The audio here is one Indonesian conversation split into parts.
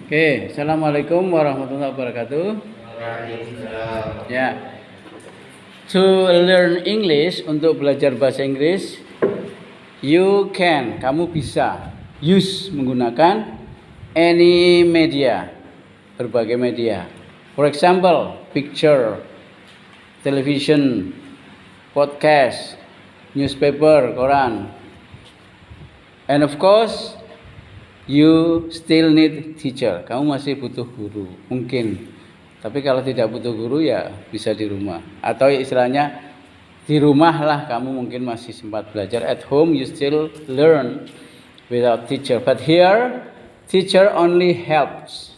Oke, assalamualaikum warahmatullahi wabarakatuh. Waalaikumsalam. Ya, to learn English, untuk belajar bahasa Inggris, kamu bisa menggunakan any media, berbagai media. For example, picture, television, podcast, newspaper, koran. And of course, you still need teacher. Kamu masih butuh guru, mungkin. Tapi kalau tidak butuh guru ya bisa di rumah. Atau istilahnya di rumah lah kamu mungkin masih sempat belajar. At home you still learn without teacher. But here teacher only helps.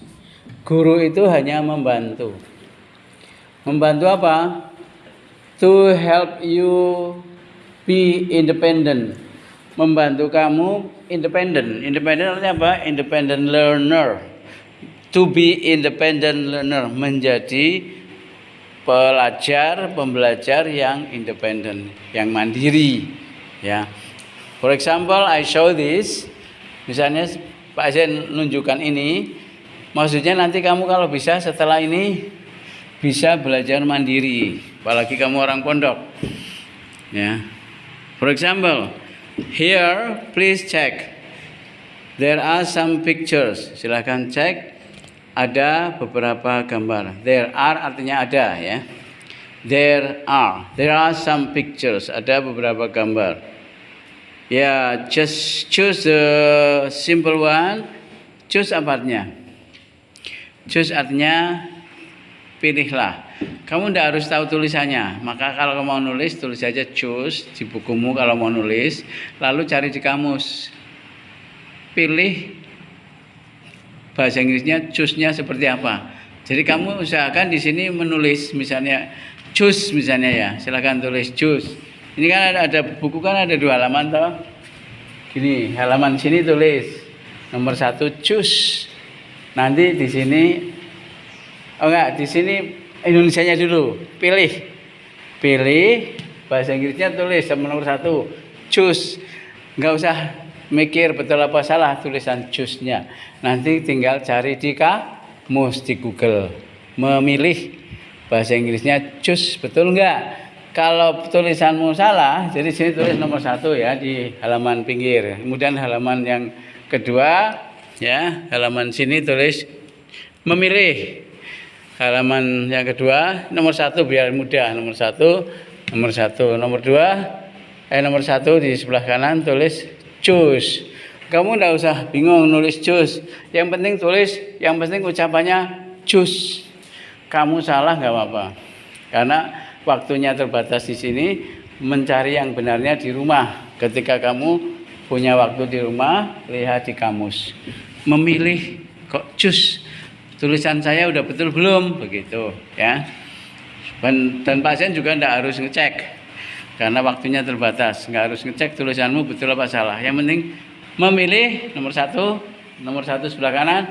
Guru itu hanya membantu. Membantu apa? To help you be independent. Membantu kamu independent. Independent artinya apa? Independent learner. To be independent learner, menjadi pembelajar yang independent, yang mandiri, ya. For example, I show this. Misalnya Pak Asen menunjukkan ini, maksudnya nanti kamu kalau bisa setelah ini bisa belajar mandiri, apalagi kamu orang pondok. Ya. For example, here please check. There are some pictures. Silakan cek. Ada beberapa gambar. There are artinya ada, ya. There are some pictures. Ada beberapa gambar. Ya, just choose the simple one. Choose apa artinya? Choose artinya pilihlah. Kamu tidak harus tahu tulisannya. Maka kalau kamu mau nulis, tulis saja choose di bukumu kalau mau nulis. Lalu cari di kamus. Pilih bahasa Inggrisnya, choose-nya seperti apa. Jadi kamu usahakan di sini menulis, misalnya choose misalnya ya. Silakan tulis choose. Ini kan ada buku kan ada 2 halaman toh. Gini, halaman sini tulis nomor 1 choose. Nanti di sini di sini Indonesianya dulu. Pilih bahasa Inggrisnya tulis nomor 1 choose. Enggak usah mikir betul apa salah tulisan choose-nya. Nanti tinggal cari di kamus di Google. Memilih bahasa Inggrisnya choose, betul enggak? Kalau tulisanmu salah, jadi sini tulis nomor 1 ya di halaman pinggir. Kemudian halaman yang kedua ya, halaman sini tulis memilih. Halaman yang kedua nomor 1 biar mudah. Nomor 1. Nomor 2 nomor 1 di sebelah kanan tulis choose. Kamu tidak usah bingung nulis choose. Yang penting tulis, yang penting ucapannya choose. Kamu salah nggak apa-apa. Karena waktunya terbatas di sini, mencari yang benarnya di rumah. Ketika kamu punya waktu di rumah, lihat di kamus. Memilih kok choose. Tulisan saya udah betul belum? Begitu ya. Dan pasien juga tidak harus ngecek. Karena waktunya terbatas, nggak harus ngecek tulisanmu betul apa salah. Yang penting memilih nomor 1 sebelah kanan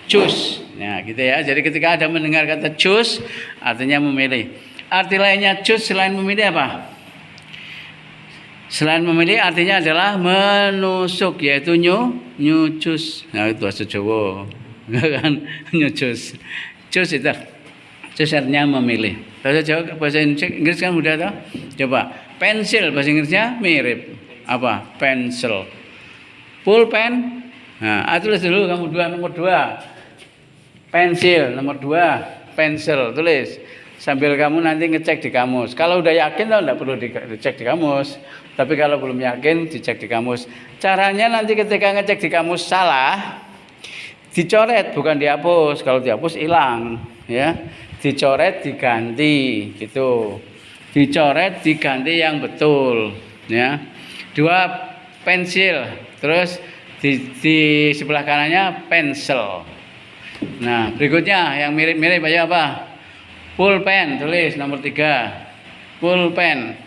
choose. Nah gitu ya. Jadi ketika ada mendengar kata choose, artinya memilih. Arti lainnya choose selain memilih apa? Selain memilih artinya adalah menusuk, yaitu nyucus. Nah itu bahasa Jawa, kan nyucus. Choose itu. Choose artinya memilih. Bahasa Jawa, bahasa Inggris kan udah tahu. Coba. Pensil bahasa Inggrisnya mirip apa? Pencil. Pulpen. Nah, tulis dulu kamu nomor 2. Pensil nomor 2, pensil tulis. Sambil kamu nanti ngecek di kamus. Kalau udah yakin enggak perlu dicek di kamus. Tapi kalau belum yakin dicek di kamus. Caranya nanti ketika ngecek di kamus salah, dicoret bukan dihapus. Kalau dihapus hilang, ya. Dicoret diganti gitu. Dicoret diganti yang betul ya. 2 pensil, terus di sebelah kanannya pensel. Nah berikutnya yang mirip-mirip aja apa? Pulpen, tulis nomor 3. Pulpen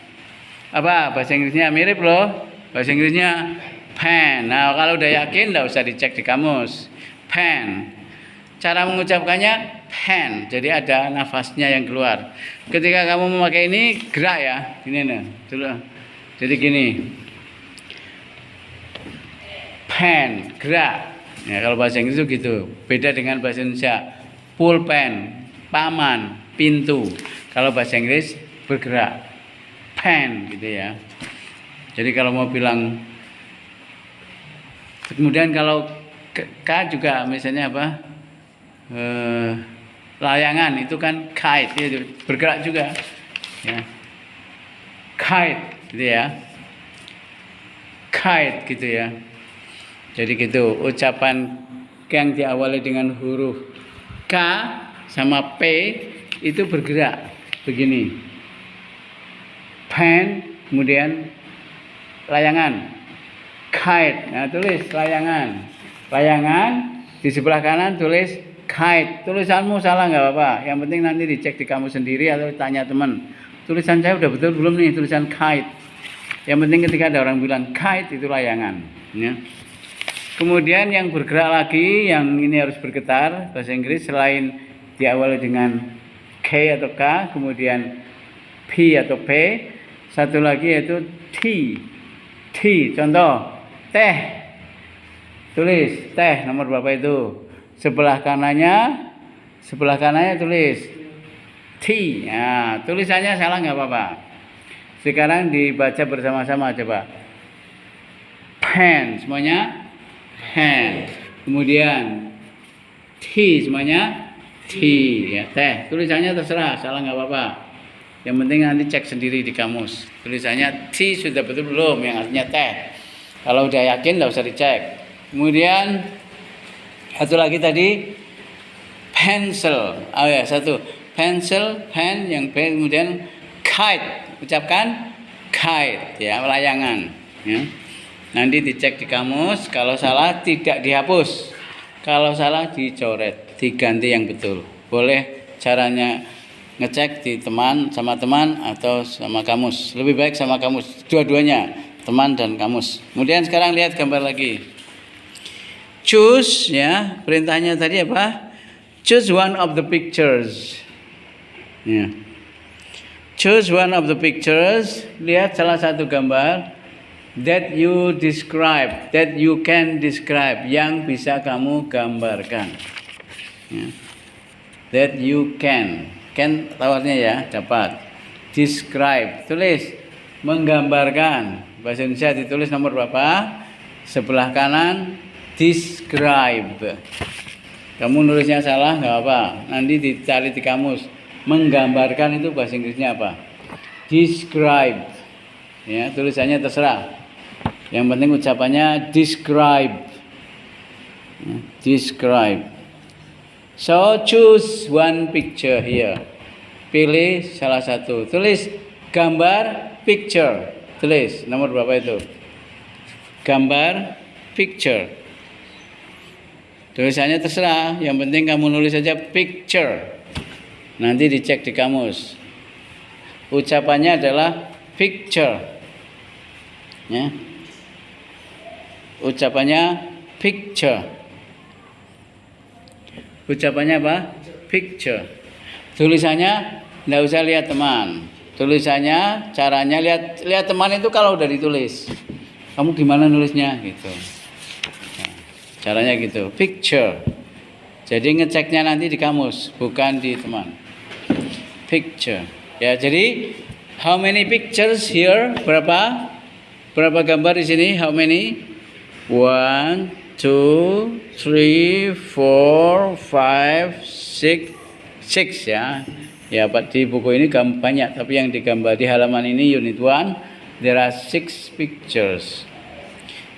apa bahasa Inggrisnya mirip loh, bahasa Inggrisnya pen. Nah kalau udah yakin enggak usah dicek di kamus. Pen. Cara mengucapkannya pen, jadi ada nafasnya yang keluar. Ketika kamu memakai ini gerak ya, gini nih, jadi gini, pen gerak. Ya, kalau bahasa Inggris itu gitu. Beda dengan bahasa Indonesia. Pulpen, paman, pintu. Kalau bahasa Inggris bergerak. Pen gitu ya. Jadi kalau mau bilang, kemudian kalau K juga misalnya apa? Layangan itu kan kite, itu bergerak juga. Ya. Kite gitu ya. Kite gitu ya. Jadi gitu, ucapan yang diawali dengan huruf K sama P itu bergerak begini. Pen, kemudian layangan. Kite, nah tulis layangan. Layangan, di sebelah kanan tulis kite. Tulisanmu salah nggak apa-apa. Yang penting nanti dicek di kamu sendiri atau tanya teman. Tulisan saya udah betul belum nih tulisan kite. Yang penting ketika ada orang bilang kite itu layangan. Ya. Kemudian yang bergerak lagi, yang ini harus bergetar bahasa Inggris selain diawali dengan K atau K, kemudian P atau P, satu lagi yaitu T. T, contoh teh. Tulis teh nomor berapa itu? Sebelah kanannya tulis T. Nah, tulisannya salah nggak apa-apa. Sekarang dibaca bersama-sama coba. Pen semuanya pen. Kemudian T semuanya T ya, teh. Tulisannya terserah, salah nggak apa-apa. Yang penting nanti cek sendiri di kamus. Tulisannya T sudah betul belum yang artinya teh. Kalau udah yakin nggak usah dicek. Kemudian satu lagi tadi pencil. Oh ya, satu. Pencil, pen yang P, kemudian kite. Ucapkan kite ya, layangan ya. Nanti dicek di kamus, kalau salah tidak dihapus. Kalau salah dicoret, diganti yang betul. Boleh caranya ngecek di sama teman atau sama kamus. Lebih baik sama kamus, dua-duanya, teman dan kamus. Kemudian sekarang lihat gambar lagi. Choose ya, perintahnya tadi apa? Choose one of the pictures. Ya. Choose one of the pictures. Lihat salah satu gambar that you describe, that you can describe, yang bisa kamu gambarkan. Ya. That you can tawarnya ya, dapat. Describe, tulis menggambarkan. Bahasa Indonesia ditulis nomor berapa? Sebelah kanan describe. Kamu nulisnya salah nggak apa, nanti dicari di kamus. Menggambarkan itu bahasa Inggrisnya apa? Describe. Ya, tulisannya terserah. Yang penting ucapannya describe. Ya, describe. So choose one picture here. Pilih salah satu. Tulis gambar picture. Tulis nomor berapa itu? Gambar picture. Tulisannya terserah. Yang penting kamu nulis saja picture. Nanti dicek di kamus. Ucapannya adalah picture. Ya. Ucapannya picture. Ucapannya apa? Picture. Tulisannya enggak usah lihat teman. Tulisannya, caranya lihat teman itu kalau udah ditulis. Kamu gimana nulisnya gitu. Nah, caranya gitu, picture. Jadi ngeceknya nanti di kamus, bukan di teman. Picture. Ya, jadi how many pictures here? Berapa gambar di sini? How many? 1, 2, 3, 4, 5, 6 ya. Ya, Pak, di buku ini banyak, tapi yang digambar di halaman ini unit 1 there are 6 pictures.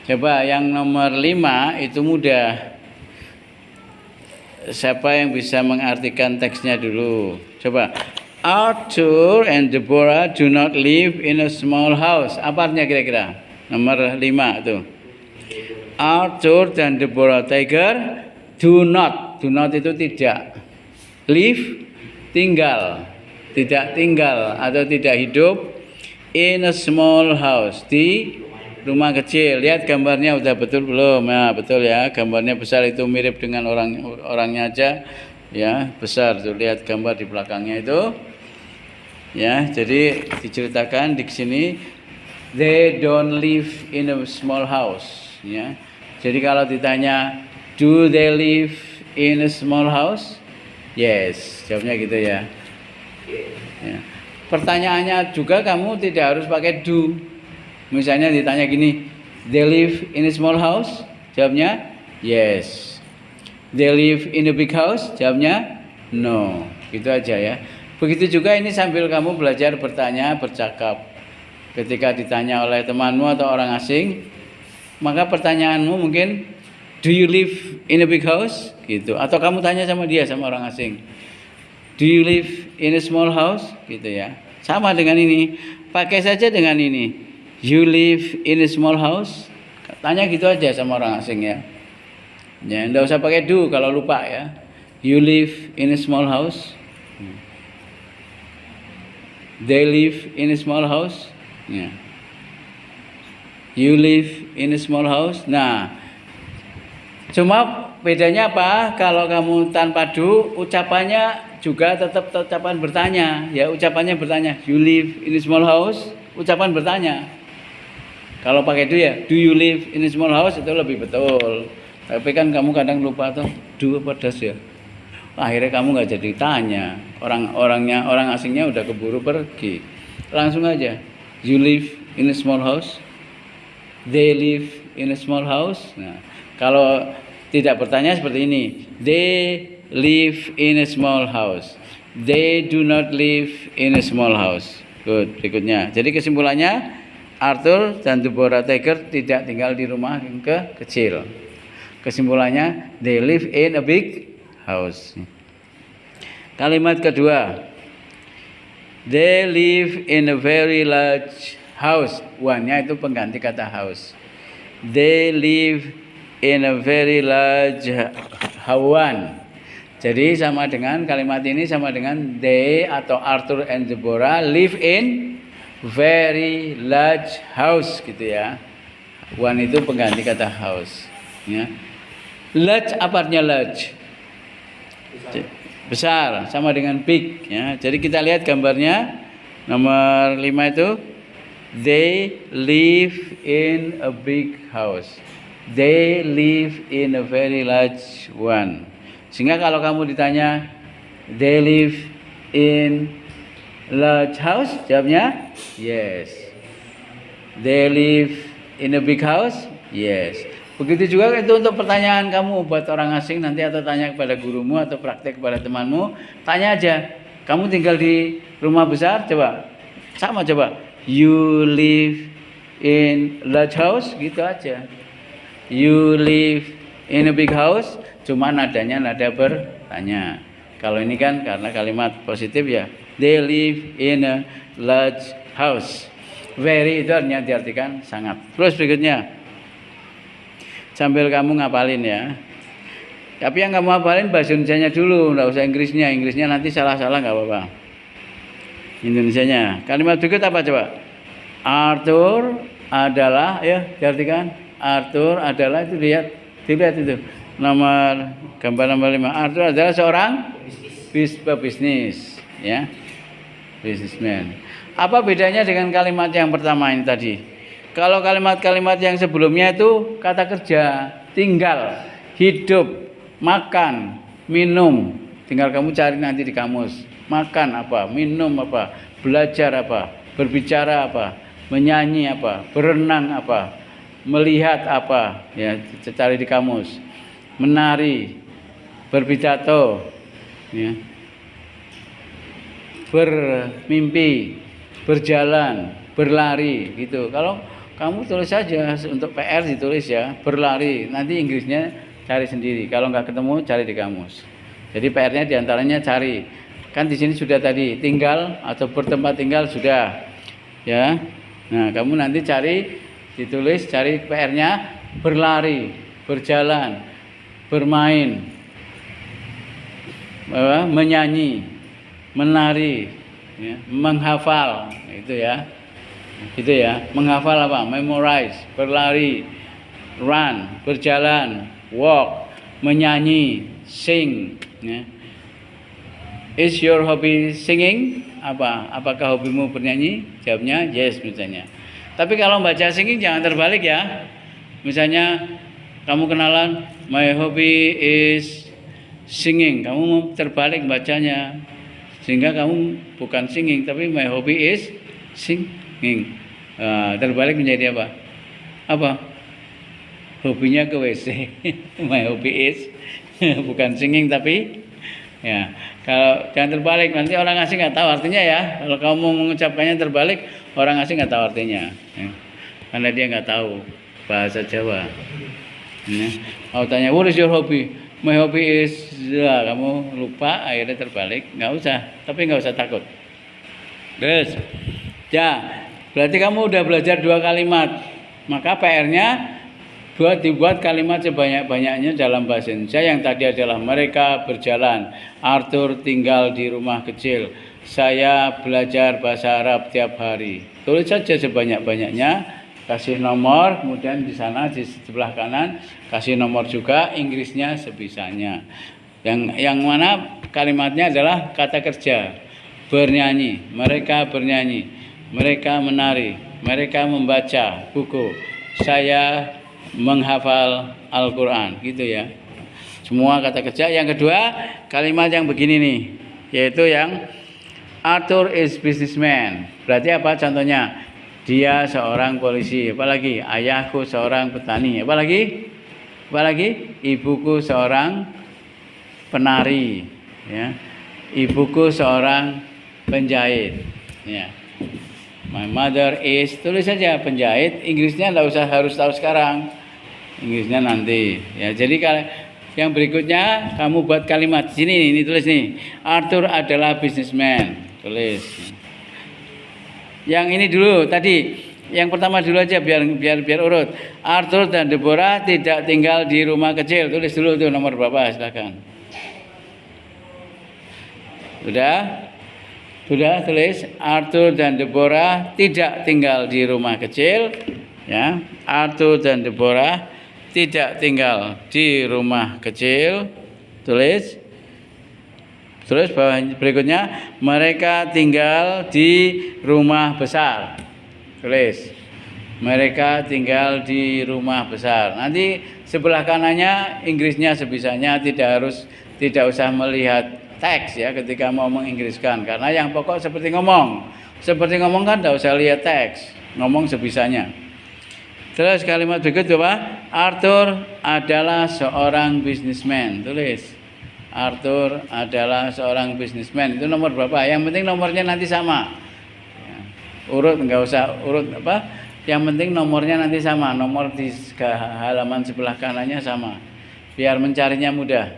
Coba yang nomor 5 itu mudah. Siapa yang bisa mengartikan teksnya dulu? Coba. Arthur and Deborah do not live in a small house. Apa artinya kira-kira? Nomor 5 itu. Arthur dan Deborah Tiger do not. Do not itu tidak. Live, tinggal. Tidak tinggal atau tidak hidup in a small house. Di rumah kecil. Lihat gambarnya udah betul belum? Nah, betul ya. Gambarnya besar itu mirip dengan orangnya aja. Ya, besar tuh, lihat gambar di belakangnya itu. Ya, jadi diceritakan di sini they don't live in a small house, ya. Jadi kalau ditanya Do they live in a small house? Yes, jawabnya gitu ya. Ya. Pertanyaannya juga kamu tidak harus pakai do. Misalnya ditanya gini, they live in a small house? Jawabnya yes. They live in a big house? Jawabnya no. Gitu aja ya. Begitu juga ini sambil kamu belajar bertanya, bercakap. Ketika ditanya oleh temanmu atau orang asing, maka pertanyaanmu mungkin, do you live in a big house? Gitu. Atau kamu tanya sama dia, sama orang asing, do you live in a small house? Gitu ya. Sama dengan ini. Pakai saja dengan ini. You live in a small house? Tanya gitu aja sama orang asing ya. Ya, enggak usah pakai do kalau lupa ya. You live in a small house? They live in a small house? Ya. You live in a small house? Nah, cuma bedanya apa? Kalau kamu tanpa do, ucapannya juga tetap ucapan bertanya. Ya, ucapannya bertanya. You live in a small house? Ucapan bertanya. Kalau pakai do ya, do you live in a small house? Itu lebih betul. Tapi kan kamu kadang lupa tuh, do apa does ya. Akhirnya kamu nggak jadi tanya. Orang asingnya udah keburu pergi. Langsung aja. You live in a small house? They live in a small house? Nah, kalau tidak bertanya seperti ini. They live in a small house. They do not live in a small house. Good. Berikutnya. Jadi kesimpulannya, Arthur dan Deborah Tiger tidak tinggal di rumah yang kecil. Kesimpulannya, they live in a big house. Kalimat kedua, they live in a very large house. One-nya itu pengganti kata house. They live in a very large house. Jadi sama dengan kalimat ini sama dengan they atau Arthur and Deborah live in very large house gitu ya. One itu pengganti kata house. Ya. Large apa artinya large? Besar, sama dengan big ya. Jadi kita lihat gambarnya nomor 5 itu, they live in a big house. They live in a very large one. Sehingga kalau kamu ditanya they live in large house, jawabnya yes. They live in a big house? Yes. Begitu juga itu untuk pertanyaan kamu buat orang asing nanti, atau tanya kepada gurumu atau praktek kepada temanmu, tanya aja, kamu tinggal di rumah besar? Coba sama, coba you live in large house, gitu aja. You live in a big house, cuma nadanya nada bertanya. Kalau ini kan karena kalimat positif ya, they live in a large house. Very itu artinya diartikan sangat. Terus berikutnya, sambil kamu ngapalin ya. Tapi yang kamu hafalin bahasa Indonesianya dulu, enggak usah Inggrisnya. Inggrisnya nanti salah-salah enggak apa-apa. Indonesianya. Kalimat berikut apa coba? Arthur adalah, ya diartikan Arthur adalah, itu dilihat itu. Gambar nomor 5. Arthur adalah seorang pebisnis, ya. Businessman. Apa bedanya dengan kalimat yang pertama ini tadi? Kalau kalimat-kalimat yang sebelumnya itu kata kerja, tinggal, hidup, makan, minum. Tinggal kamu cari nanti di kamus. Makan apa, minum apa, belajar apa, berbicara apa, menyanyi apa, berenang apa, melihat apa, ya cari di kamus. Menari, berpidato, ya. Bermimpi, berjalan, berlari gitu. Kalau kamu tulis saja untuk PR, ditulis ya, berlari. Nanti Inggrisnya cari sendiri. Kalau nggak ketemu cari di kamus. Jadi PR-nya diantaranya cari. Kan di sini sudah tadi tinggal atau bertempat tinggal sudah, ya. Nah kamu nanti cari, ditulis, cari PR-nya berlari, berjalan, bermain, menyanyi, menari, ya, menghafal, itu ya. Itu ya, menghafal apa? Memorize, berlari, run, berjalan, walk, menyanyi, sing, ya. Is your hobby singing? Apakah hobimu bernyanyi? Jawabnya yes misalnya. Tapi kalau baca singing jangan terbalik ya. Misalnya kamu kenalan, My hobby is singing. Kamu terbalik bacanya. Sehingga kamu bukan singing tapi my hobby is singing. Terbalik menjadi apa? Apa? Hobinya ke WC. My hobby is bukan singing tapi ya. Kalau jangan terbalik nanti orang asing nggak tahu artinya ya. Kalau kamu mengucapkannya terbalik orang asing nggak tahu artinya. Ya. Karena dia nggak tahu bahasa Jawa. Ya. Mau tanya what is your hobby? My hobby is ya, kamu lupa akhirnya terbalik, nggak usah, tapi nggak usah takut. Terus, ya, berarti kamu udah belajar 2 kalimat, maka PR-nya dibuat kalimat sebanyak-banyaknya dalam bahasa Indonesia. Yang tadi adalah mereka berjalan, Arthur tinggal di rumah kecil, saya belajar bahasa Arab tiap hari. Tulis saja sebanyak-banyaknya. Kasih nomor, kemudian di sana di sebelah kanan kasih nomor juga, Inggrisnya sebisanya. Yang mana kalimatnya adalah kata kerja. Bernyanyi, mereka bernyanyi, mereka menari, mereka membaca buku, saya menghafal Al-Quran, gitu ya. Semua kata kerja. Yang kedua kalimat yang begini nih, yaitu yang Arthur is businessman. Berarti apa contohnya? Dia seorang polisi, apalagi ayahku seorang petani, apalagi ibuku seorang penari, ya. Ibuku seorang penjahit, ya. My mother is, tulis saja penjahit, Inggrisnya nggak usah harus tahu sekarang, Inggrisnya nanti, ya. Jadi kalau yang berikutnya kamu buat kalimat sini, ini tulis nih, Arthur adalah businessman, tulis. Yang ini dulu tadi, yang pertama dulu aja biar urut. Arthur dan Deborah tidak tinggal di rumah kecil. Tulis dulu tuh nomor berapa, silakan. Sudah tulis Arthur dan Deborah tidak tinggal di rumah kecil, ya. Arthur dan Deborah tidak tinggal di rumah kecil. Tulis. Terus berikutnya mereka tinggal di rumah besar. Tulis. Mereka tinggal di rumah besar. Nanti sebelah kanannya Inggrisnya sebisanya, tidak usah melihat teks ya ketika mau menginggriskan, karena yang pokok seperti ngomong kan tidak usah lihat teks, ngomong sebisanya. Terus kalimat berikut coba, Arthur adalah seorang businessman. Tulis. Arthur adalah seorang businessman. Itu nomor berapa? Yang penting nomornya nanti sama. Ya. Urut nggak usah urut apa? Yang penting nomornya nanti sama. Nomor di halaman sebelah kanannya sama. Biar mencarinya mudah.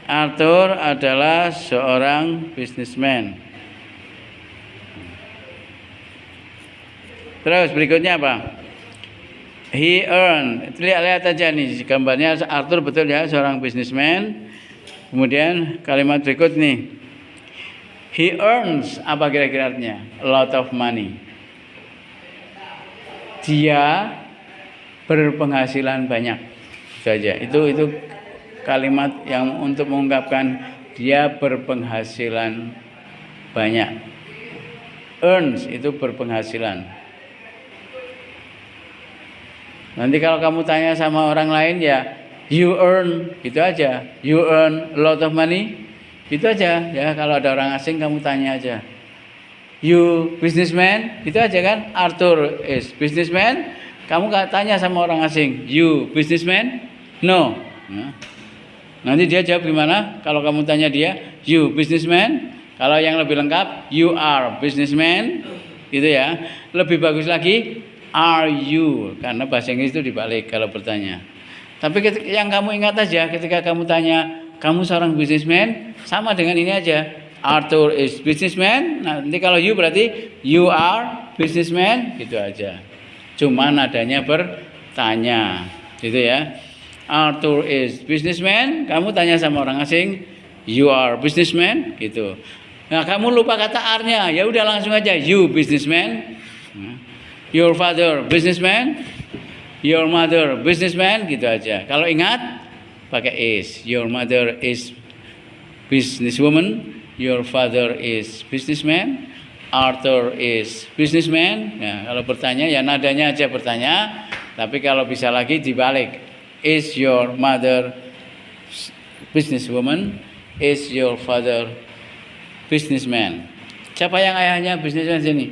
Arthur adalah seorang businessman. Terus berikutnya apa? He earned. Lihat aja nih gambarnya, Arthur betul ya seorang businessman. Kemudian kalimat berikut nih. He earns, apa kira-kira artinya? A lot of money. Dia berpenghasilan banyak. Saja. Itu kalimat yang untuk mengungkapkan dia berpenghasilan banyak. Earns itu berpenghasilan. Nanti kalau kamu tanya sama orang lain ya, you earn, gitu aja. You earn a lot of money, itu aja. Ya kalau ada orang asing kamu tanya aja. You businessman, itu aja kan. Arthur is businessman. Kamu tanya sama orang asing, you businessman? No. Nah, nanti dia jawab gimana? Kalau kamu tanya dia, you businessman. Kalau yang lebih lengkap, you are businessman, gitu ya. Lebih bagus lagi, are you, karena bahasa Inggris itu dibalik kalau bertanya. Tapi yang kamu ingat aja ketika kamu tanya, kamu seorang businessman, sama dengan ini aja. Arthur is businessman. Nah, nanti kalau you berarti you are businessman, gitu aja. Cuma nadanya bertanya, gitu ya. Arthur is businessman. Kamu tanya sama orang asing, you are businessman, gitu. Nah, kamu lupa kata are-nya, ya udah langsung aja you businessman. Your father businessman, your mother businessman, gitu aja. Kalau ingat pakai is. Your mother is businesswoman, your father is businessman, Arthur is businessman. Ya, kalau bertanya ya nadanya aja bertanya, tapi kalau bisa lagi dibalik. Is your mother businesswoman? Is your father businessman? Siapa yang ayahnya businessman sini?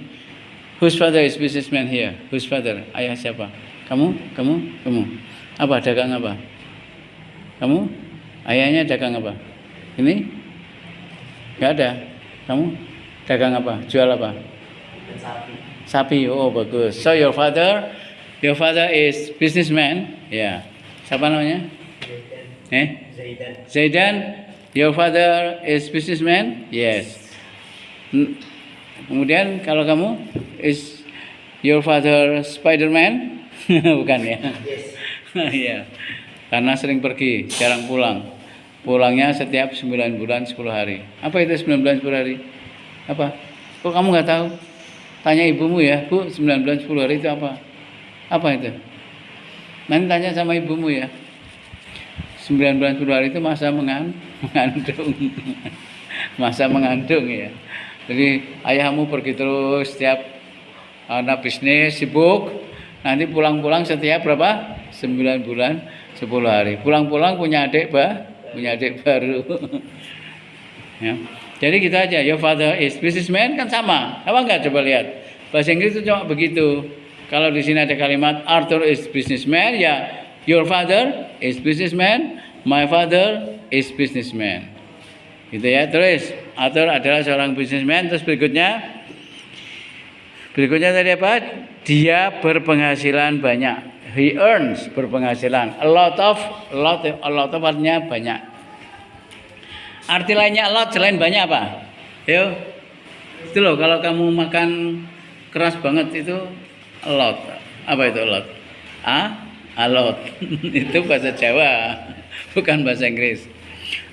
Whose father is businessman here? Whose father? Ayah siapa? Kamu? Apa? Dagang apa? Kamu? Ayahnya dagang apa? Ini? Gak ada. Kamu? Dagang apa? Jual apa? Sapi. Oh, bagus. So your father is businessman. Ya. Siapa namanya? Zaidan. Your father is businessman? Yes. Kemudian kalau kamu, is your father Spiderman? Bukan ya? Yes. Ya. Karena sering pergi, jarang pulang. Pulangnya setiap 9 bulan 10 hari. Apa itu 9 bulan 10 hari? Apa? Kok kamu nggak tahu? Tanya ibumu ya, Bu, 9 bulan 10 hari itu apa? Apa itu? Nanti tanya sama ibumu ya. 9 bulan 10 hari itu masa mengandung. Masa mengandung ya. Jadi ayahmu pergi terus setiap anak bisnis sibuk. Nanti pulang-pulang setiap berapa? 9 bulan 10 hari. Pulang-pulang punya adik baru. Ya. Jadi kita aja, your father is businessman kan sama. Apa enggak, coba lihat. Bahasa Inggris itu cuma begitu. Kalau di sini ada kalimat Arthur is businessman, ya your father is businessman, my father is businessman. Gitu ya. Terus Arthur adalah seorang businessman. Terus berikutnya tadi apa? Dia berpenghasilan banyak. He earns, berpenghasilan. A lot of artinya banyak. Arti lainnya a lot selain banyak apa? Yo. Itu loh, kalau kamu makan keras banget itu a lot. Apa itu a lot? A lot. Itu bahasa Jawa, bukan bahasa Inggris.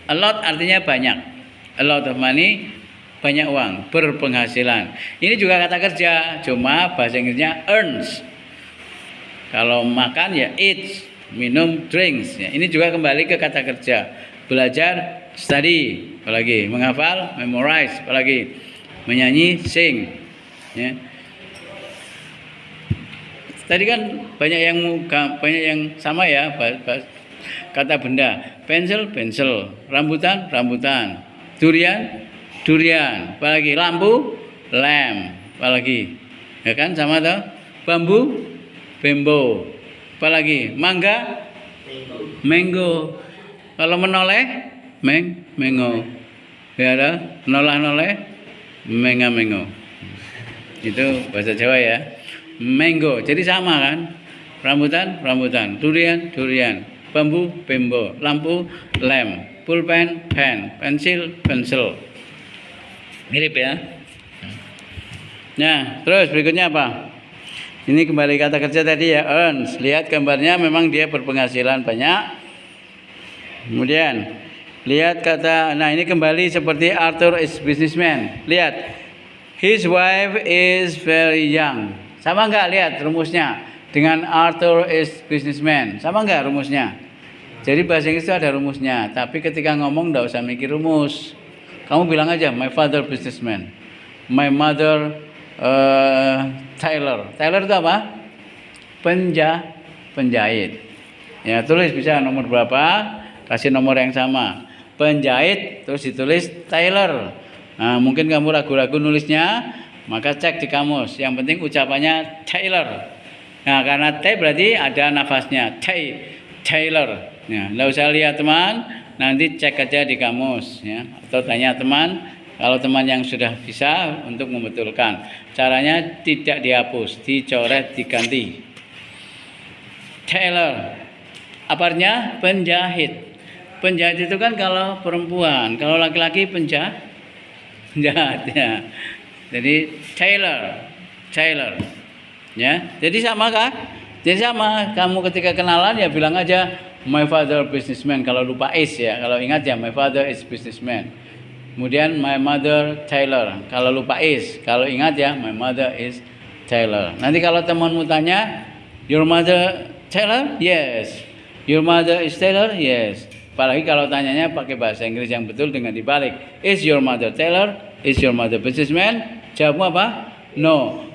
A lot artinya banyak. A lot of money, banyak uang, berpenghasilan. Ini juga kata kerja, cuma bahasa Inggrisnya earns. Kalau makan ya eats, minum drinks. Ya, ini juga kembali ke kata kerja. Belajar, study, apalagi menghafal, memorize, apalagi menyanyi, sing. Ya. Tadi kan banyak yang sama ya, kata benda. Pensil, rambutan, durian, apalagi lampu, lamp, apalagi ya kan sama toh. Bambu, apalagi mangga, mango. Kalau menoleh, mengo. Ya ada menoleh, mengo. Itu bahasa Jawa ya. Mango. Jadi sama kan? Rambutan, durian, bambu, lampu, lamp, pulpen, pen, pensil. Mirip ya. Nah, terus berikutnya apa? Ini kembali kata kerja tadi ya, earns. Lihat gambarnya, memang dia berpenghasilan banyak. Kemudian lihat kata, nah ini kembali seperti Arthur is businessman. Lihat, his wife is very young. Sama enggak lihat rumusnya dengan Arthur is businessman? Sama enggak rumusnya? Jadi bahasa Inggris itu ada rumusnya, tapi ketika ngomong enggak usah mikir rumus. Kamu bilang aja, my father businessman, my mother tailor. Tailor itu apa? Penjahit. Ya, tulis bisa nomor berapa, kasih nomor yang sama. Penjahit, terus ditulis tailor. Nah, mungkin kamu ragu-ragu nulisnya, maka cek di kamus. Yang penting ucapannya tailor. Nah, karena T berarti ada nafasnya. Tailor. Ya, nggak usah lihat teman, nanti cek aja di kamus ya, atau tanya teman. Kalau teman yang sudah bisa untuk membetulkan. Caranya tidak dihapus, dicoret, diganti. Tailor. Apa artinya? Penjahit. Penjahit itu kan kalau perempuan, kalau laki-laki penjahit ya. Jadi tailor. Ya. Jadi sama kah? Jadi sama. Kamu ketika kenalan ya bilang aja my father businessman, kalau lupa is ya. Kalau ingat ya my father is businessman. Kemudian my mother tailor. Kalau lupa is, kalau ingat ya my mother is tailor. Nanti kalau temanmu tanya, your mother tailor? Yes. Your mother is tailor? Yes. Apalagi kalau tanyanya pakai bahasa Inggris yang betul dengan dibalik. Is your mother tailor? Is your mother businessman? Jawabmu apa? No.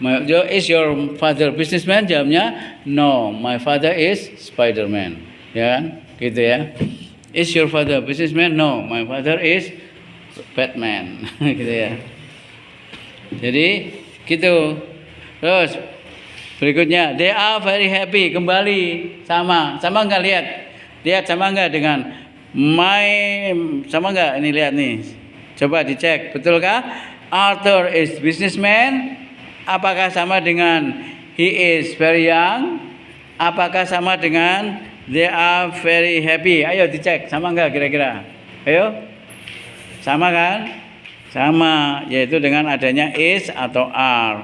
Is your father businessman? Jawabnya, no, my father is Spiderman. Ya kan? Gitu ya. Is your father businessman? No, my father is Batman. Gitu ya. Jadi gitu. Terus berikutnya, they are very happy. Kembali sama nggak lihat sama nggak dengan sama nggak ini lihat nih. Coba dicek, betulkah Arthur is businessman? Apakah sama dengan he is very young? Apakah sama dengan they are very happy? Ayo dicek, sama nggak kira-kira? Ayo, sama kan? Sama, yaitu dengan adanya is atau are.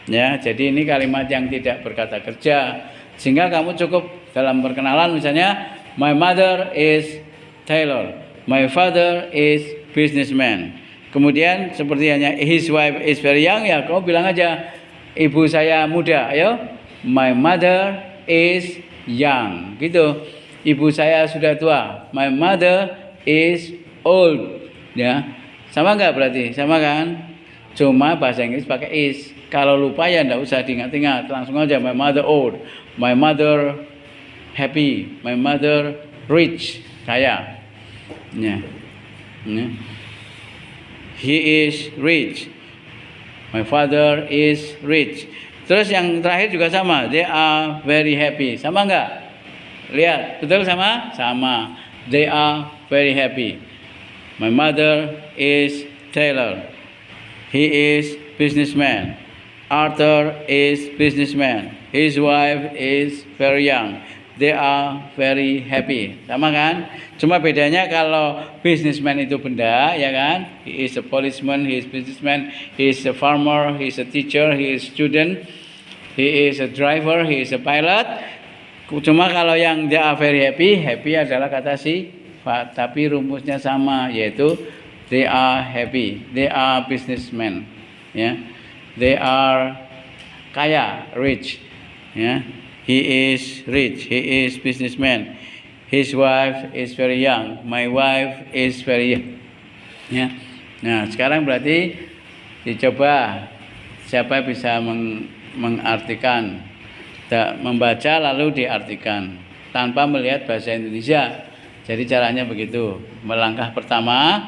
Ya, jadi ini kalimat yang tidak berkata kerja. Sehingga kamu cukup dalam perkenalan misalnya, my mother is tailor, my father is businessman. Kemudian seperti hanya his wife is very young, ya kamu bilang aja ibu saya muda. Ayo, my mother is young. Gitu. Ibu saya sudah tua. My mother is old. Ya. Sama enggak berarti? Sama kan? Cuma bahasa Inggris pakai is. Kalau lupa ya enggak usah diingat-ingat, langsung aja my mother old, my mother happy, my mother rich, kaya. Ya. Ya. He is rich. My father is rich. Terus yang terakhir juga sama. They are very happy. Sama enggak? Lihat, betul sama? Sama. They are very happy. My mother is tailor. He is businessman. Arthur is businessman. His wife is very young. They are very happy. Sama kan? Cuma bedanya kalau businessman itu benda, ya kan? He is a policeman, he is businessman, he is a farmer, he is a teacher, he is student, he is a driver, he is a pilot. Cuma kalau yang they are very happy, happy adalah kata sifat, tapi rumusnya sama, yaitu they are happy, they are businessmen, ya. They are kaya, rich, ya. He is rich, he is businessman. His wife is very young, my wife is very young. Ya. Nah, sekarang berarti dicoba siapa bisa mengartikan, membaca lalu diartikan tanpa melihat bahasa Indonesia. Jadi caranya begitu. Melangkah pertama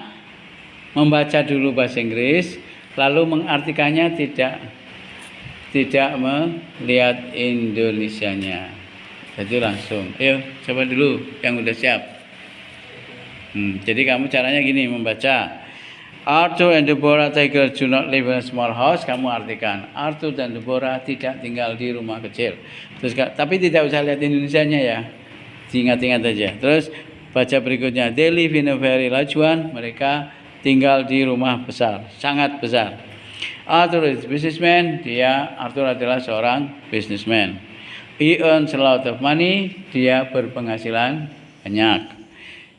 membaca dulu bahasa Inggris, lalu mengartikannya tidak melihat Indonesianya. Jadi langsung, ayo coba dulu yang udah siap. Jadi kamu caranya gini membaca. Arthur and Deborah Tiger do not live in a small house. Kamu artikan Arthur dan Deborah tidak tinggal di rumah kecil. Terus tapi tidak usah lihat Indonesianya ya. Diingat-ingat aja. Terus baca berikutnya. They live in a very large one. Mereka tinggal di rumah besar, sangat besar. Arthur is businessman. Arthur adalah seorang businessman. He earns a lot of money. Dia berpenghasilan banyak.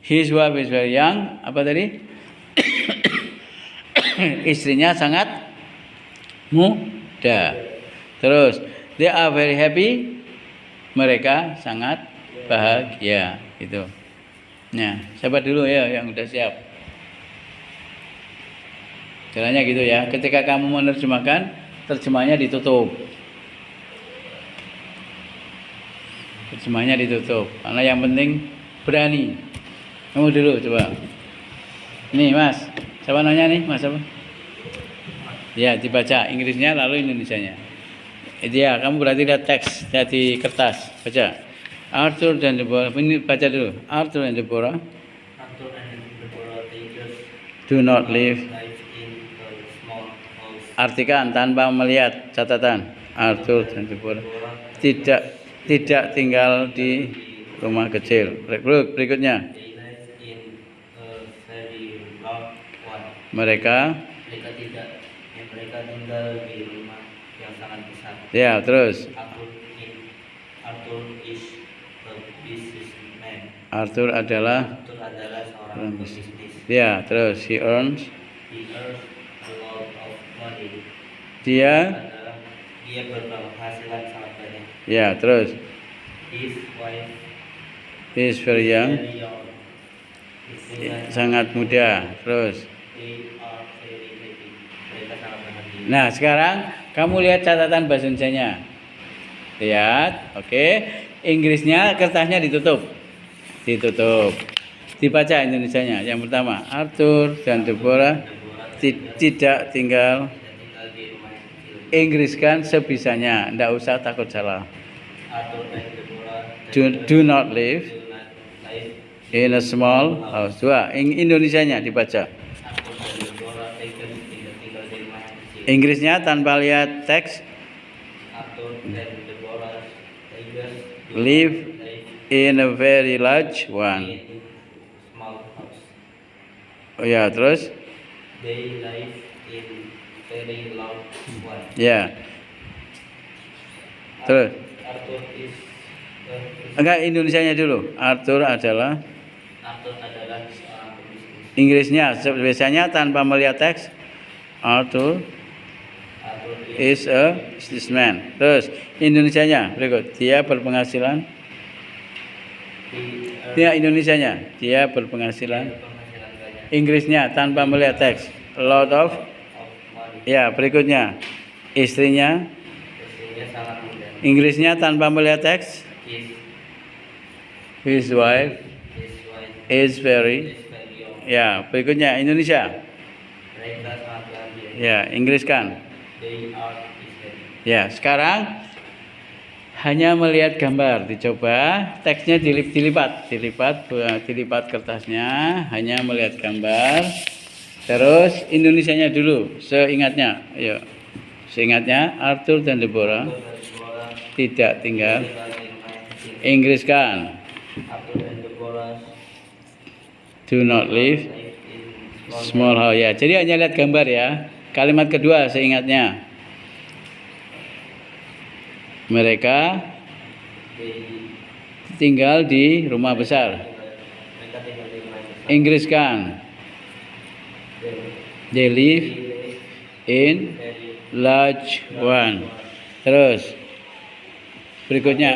His wife is very young. Apa tadi? Istrinya sangat muda. Terus, they are very happy. Mereka sangat bahagia. Gitu. Nah, sahabat dulu ya yang udah siap. Caranya gitu ya. Ketika kamu menerjemahkan, terjemahnya ditutup. Terjemahnya ditutup. Karena yang penting berani. Kamu dulu coba. Nih Mas, siapa nanya nih Mas apa? Ya dibaca Inggrisnya lalu Indonesianya. Ya kamu berarti lihat teks di kertas. Baca. Arthur dan Deborah. Ini baca dulu. Arthur and Deborah. Arthur and Deborah Do not live. in a small house. Artikan tanpa melihat catatan. Arthur dan Deborah tidak tinggal di rumah kecil. Berikutnya. They live in a very large one. Mereka tinggal di rumah yang sangat besar. ya terus. Arthur is a businessman. Arthur adalah seorang pebisnis. ya terus he earns A lot of money. dia Dia berpenghasilan sangat banyak. ya terus His wife he is very young very young. Istrinya sangat muda terus. they are very happy. Mereka sangat bahagia. Nah sekarang Kamu lihat catatan bahasa Indonesianya. Lihat, oke. Inggrisnya kertasnya ditutup. Ditutup. Dibaca Indonesianya. Yang pertama, Arthur dan Deborah tidak tinggal. tinggal di rumah yang kecil. Inggriskan sebisanya, ndak usah takut salah. Arthur dan Deborah Do not live do not live. in a small house. Dua, Indonesianya dibaca. Arthur dan Deborah tidak tinggal di rumah yang kecil. Inggrisnya tanpa lihat teks, Arthur dan Deborah tidak live in a very large one. in small house. Oh ya, terus They live in very loud one. ya. Terus Arthur is enggak, Indonesianya dulu. Arthur adalah seorang pebisnis. Inggrisnya biasanya tanpa melihat teks. Arthur Arthur is a businessman. Terus Indonesianya berikut. Dia berpenghasilan. Ya, Indonesianya. Dia berpenghasilan. penghasilan banyak Inggrisnya tanpa melihat teks. A lot of. of money. Ya, berikutnya. Istrinya. Istrinya sangat muda. Inggrisnya tanpa melihat teks. His His wife wife is very. is very young. Ya, berikutnya Indonesia. Mereka sangat bahagia. Ya, Inggriskan. They are happy. Ya, sekarang hanya melihat gambar, dicoba teksnya dilipat kertasnya, hanya melihat gambar. Terus Indonesianya dulu, seingatnya. Ayo. Seingatnya Arthur dan Deborah Arthur dan Deborah tidak tinggal. tinggal di rumah yang kecil. Inggriskan. Arthur dan Deborah Do not live live in small house. Ya, jadi hanya lihat gambar ya. Kalimat kedua seingatnya. Mereka They tinggal di rumah besar. mereka tinggal di rumah yang besar. Inggriskan. They They live live in very large one. Terus berikutnya